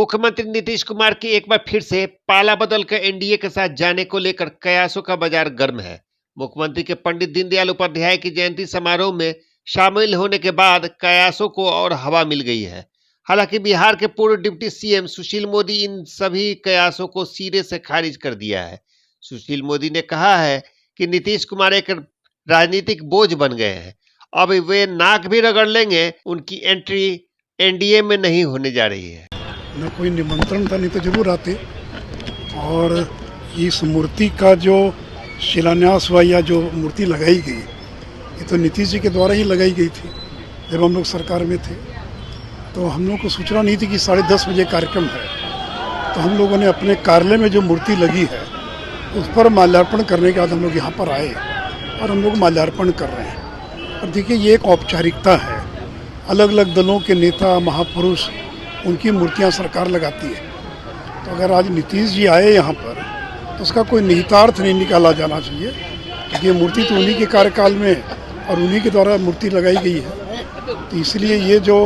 मुख्यमंत्री नीतीश कुमार की एक बार फिर से पाला बदल कर एनडीए के साथ जाने को लेकर कयासों का बाजार गर्म है। मुख्यमंत्री के पंडित दीनदयाल उपाध्याय की जयंती समारोह में शामिल होने के बाद कयासों को और हवा मिल गई है। हालांकि बिहार के पूर्व डिप्टी सीएम सुशील मोदी इन सभी कयासों को सिरे से खारिज कर दिया है। सुशील मोदी ने कहा है कि नीतीश कुमार एक राजनीतिक बोझ बन गए हैं, अब वे नाक भी रगड़ लेंगे, उनकी एंट्री एनडीए में नहीं होने जा रही है। न कोई निमंत्रण था, नहीं तो जरूर आते। और इस मूर्ति का जो शिलान्यास हुआ या जो मूर्ति लगाई गई, ये तो नीतीश जी के द्वारा ही लगाई गई थी। जब हम लोग सरकार में थे तो हम लोग को सूचना नहीं थी कि 10:30 बजे कार्यक्रम है, तो हम लोगों ने अपने कार्यालय में जो मूर्ति लगी है उस पर माल्यार्पण करने के बाद हम लोग यहाँ पर आए और हम लोग माल्यार्पण कर रहे हैं। और देखिए, ये एक औपचारिकता है। अलग अलग दलों के नेता, महापुरुष, उनकी मूर्तियां सरकार लगाती है। तो अगर आज नीतीश जी आए यहाँ पर तो उसका कोई निहितार्थ नहीं निकाला जाना चाहिए, क्योंकि ये मूर्ति तो उन्हीं के कार्यकाल में और उन्हीं के द्वारा मूर्ति लगाई गई है। तो इसलिए ये जो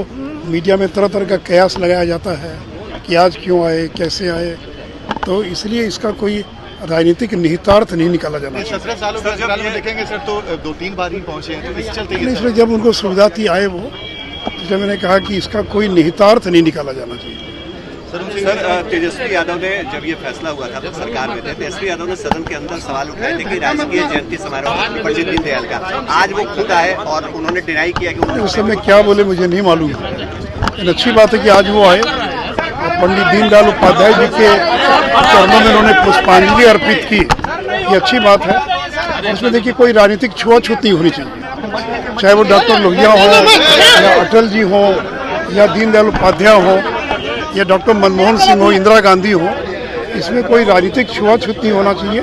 मीडिया में तरह तरह का कयास लगाया जाता है कि आज क्यों आए, कैसे आए, तो इसलिए इसका कोई राजनीतिक निहितार्थ नहीं निकाला जाना चाहिए। 17 सालों में देखेंगे सर, तो 2-3 बार ही पहुँचे हैं, तो इस चलते इसलिए जब उनको सुविधा थी आए वो, तो जब मैंने कहा कि इसका कोई निहितार्थ नहीं निकाला जाना चाहिए। सर, तेजस्वी यादव ने जब ये फैसला हुआ था, तो सरकार में थे, तेजस्वी यादव ने सदन के अंदर सवाल उठाए थे कि राजकीय जयंती समारोह पंडित दीनदयाल का, आज वो खुद आए और उन्होंने डिनाई किया कि उन्होंने उस समय क्या बोले मुझे नहीं मालूम है, लेकिन अच्छी बात है कि आज वो आए और पंडित दीनदयाल उपाध्याय जी के चरणों में उन्होंने पुष्पांजलि अर्पित की। ये अच्छी बात है। उसमें देखिए, कोई राजनीतिक छुआछूत नहीं होनी चाहिए, चाहे वो डॉक्टर लोहिया हो या अटल जी हो या दीनदयाल उपाध्याय हो या डॉक्टर मनमोहन सिंह हो, इंदिरा गांधी हो। इसमें कोई राजनीतिक छुआछूत नहीं होना चाहिए।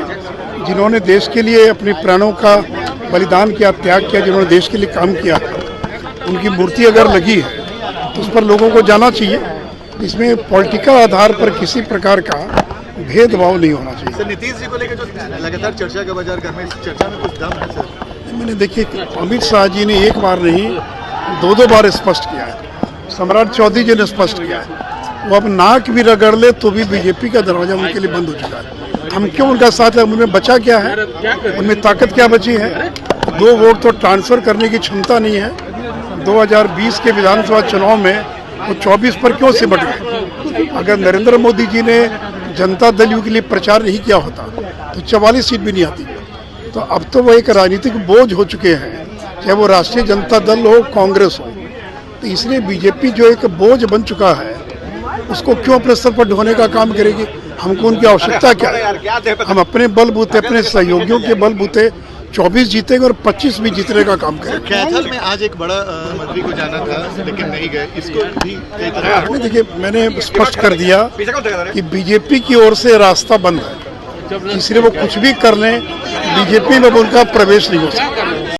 जिन्होंने देश के लिए अपने प्राणों का बलिदान किया, त्याग किया, जिन्होंने देश के लिए काम किया, उनकी मूर्ति अगर लगी है तो उस पर लोगों को जाना चाहिए। इसमें पॉलिटिकल आधार पर किसी प्रकार का भेदभाव नहीं होना चाहिए। सर, नीतीश जी को लेकर जो लगातार चर्चा का बाजार गर्म है, इस चर्चा में कुछ दम है सर? मैंने देखिए, अमित शाह जी ने एक बार नहीं 2 बार स्पष्ट किया है, सम्राट चौधरी जी ने स्पष्ट किया है, वो अब नाक भी रगड़ ले तो भी बीजेपी का दरवाजा उनके लिए बंद हो चुका है। हम क्यों उनका साथ है? उनमें बचा क्या है? उनमें ताकत क्या बची है? 2 वोट तो ट्रांसफर करने की क्षमता नहीं है। 2020 के विधानसभा चुनाव में वो 24 पर क्यों सिमट गए? अगर नरेंद्र मोदी जी ने जनता दल यू के लिए प्रचार नहीं किया होता तो 44 सीट भी नहीं आती। तो अब तो वो एक राजनीतिक बोझ हो चुके हैं, चाहे वो राष्ट्रीय जनता दल हो, कांग्रेस हो। तो इसलिए बीजेपी जो एक बोझ बन चुका है, उसको क्यों अपने स्तर पर ढोने का काम करेगी? हमको उनकी आवश्यकता क्या है? हम अपने बलबूते, अपने सहयोगियों के बलबूते 24 जीतेंगे और 25 भी जीतने का काम करेंगे। कैथल में आज एक बड़ा मंत्री को जाना था लेकिन नहीं गए, इसको भी कई तरह। देखिए, मैंने स्पष्ट कर दिया कि बीजेपी की ओर से रास्ता बंद है, इसलिए वो कुछ भी कर लें, बीजेपी में उनका प्रवेश नहीं हो सकता।